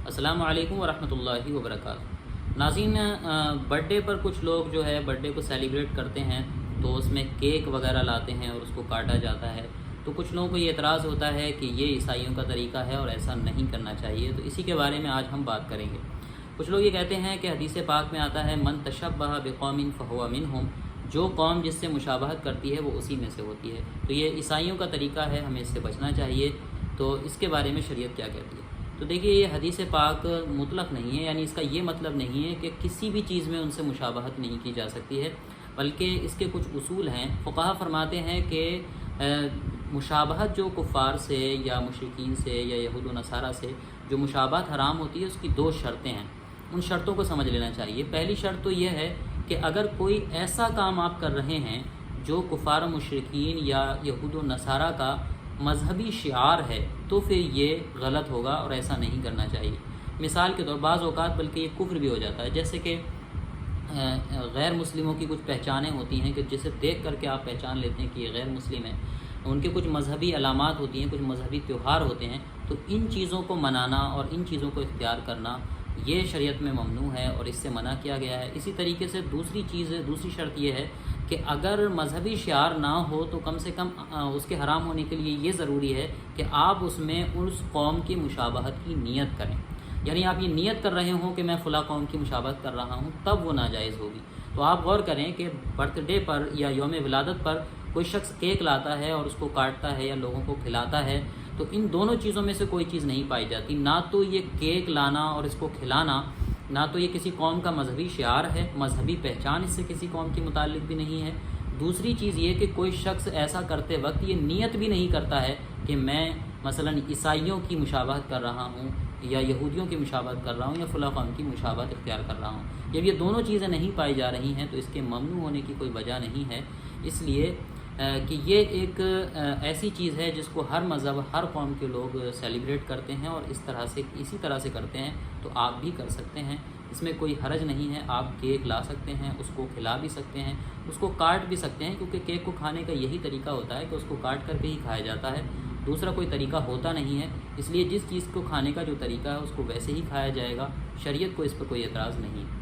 अस्सलाम वालेकुम वरहमतुल्लाहि वबरकातुहू। नाज़रीन, बर्थडे पर कुछ लोग जो है बर्थडे को सेलिब्रेट करते हैं तो उसमें केक वगैरह लाते हैं और उसको काटा जाता है। तो कुछ लोगों को ये एतराज़ होता है कि ये ईसाइयों का तरीका है और ऐसा नहीं करना चाहिए। तो इसी के बारे में आज हम बात करेंगे। कुछ लोग ये कहते हैं कि हदीस पाक में आता है, मन तशब्बह बिक़ौमिन फ़हुव मिनहुम, जो कौम जिससे मुशाबहत करती है वो उसी में से होती है। तो ये ईसाइयों का तरीका है, हमें इससे बचना चाहिए। तो इसके बारे में शरीयत क्या कहती है? तो देखिए, ये हदीस पाक मुतलक नहीं है, यानी इसका ये मतलब नहीं है कि किसी भी चीज़ में उनसे मुशाबहत नहीं की जा सकती है, बल्कि इसके कुछ उसूल हैं। फ़ुक़हा फरमाते हैं कि मुशाबहत जो कुफ़ार से या मुशरिकीन से या यहूद व नसारा से जो मुशाबहत हराम होती है, उसकी दो शर्तें हैं। उन शर्तों को समझ लेना चाहिए। पहली शर्त तो यह है कि अगर कोई ऐसा काम आप कर रहे हैं जो कुफ़ार मुशरिकीन या यहूद व नसारा का मजहबी शिआर है, तो फिर ये गलत होगा और ऐसा नहीं करना चाहिए। मिसाल के तौर बाज़ औक़ात बल्कि ये कुफ्र भी हो जाता है, जैसे कि गैर मुस्लिमों की कुछ पहचानें होती हैं कि जिसे देख करके आप पहचान लेते हैं कि ये गैर मुस्लिम है। उनके कुछ मजहबी अलामात होती हैं, कुछ मजहबी त्यौहार होते हैं। तो इन चीज़ों को मनाना और इन चीज़ों को इख्तियार करना ये शरीयत में ममनू है और इससे मना किया गया है। इसी तरीके से दूसरी शर्त ये है कि अगर मजहबी शिआर ना हो तो कम से कम उसके हराम होने के लिए ये ज़रूरी है कि आप उसमें उस कौम की मुशाबहत की नीयत करें। यानी आप ये नीयत कर रहे हों कि मैं फ़लाँ कौम की मुशाबहत कर रहा हूँ, तब वो नाजायज़ होगी। तो आप गौर करें कि बर्थडे पर या यौम विलादत पर कोई शख्स केक लाता है और उसको काटता है या लोगों को खिलाता है, तो इन दोनों चीज़ों में से कोई चीज़ नहीं पाई जाती। ना तो ये केक लाना और इसको खिलाना, ना तो ये किसी कौम का मजहबी शिआर है, मजहबी पहचान इससे किसी कौम के मुतालिक भी नहीं है। दूसरी चीज़ ये कि कोई शख्स ऐसा करते वक्त ये नीयत भी नहीं करता है कि मैं मसलन ईसाइयों की मुशाबहत कर रहा हूँ या यहूदियों की मुशाबहत कर रहा हूँ या फ़लाँ कौम की मुशाबहत इख्तियार कर रहा हूँ। जब ये दोनों चीज़ें नहीं पाई जा रही हैं तो इसके ममनू होने की कोई वजह नहीं है। इसलिए कि ये एक ऐसी चीज़ है जिसको हर मज़हब, हर कौम के लोग सेलिब्रेट करते हैं और इसी तरह से करते हैं। तो आप भी कर सकते हैं, इसमें कोई हरज नहीं है। आप केक ला सकते हैं, उसको खिला भी सकते हैं, उसको काट भी सकते हैं, क्योंकि केक को खाने का यही तरीका होता है कि उसको काट करके ही खाया जाता है, दूसरा कोई तरीका होता नहीं है। इसलिए जिस चीज़ को खाने का जो तरीका है उसको वैसे ही खाया जाएगा। शरीयत को इस पर कोई एतराज़ नहीं है।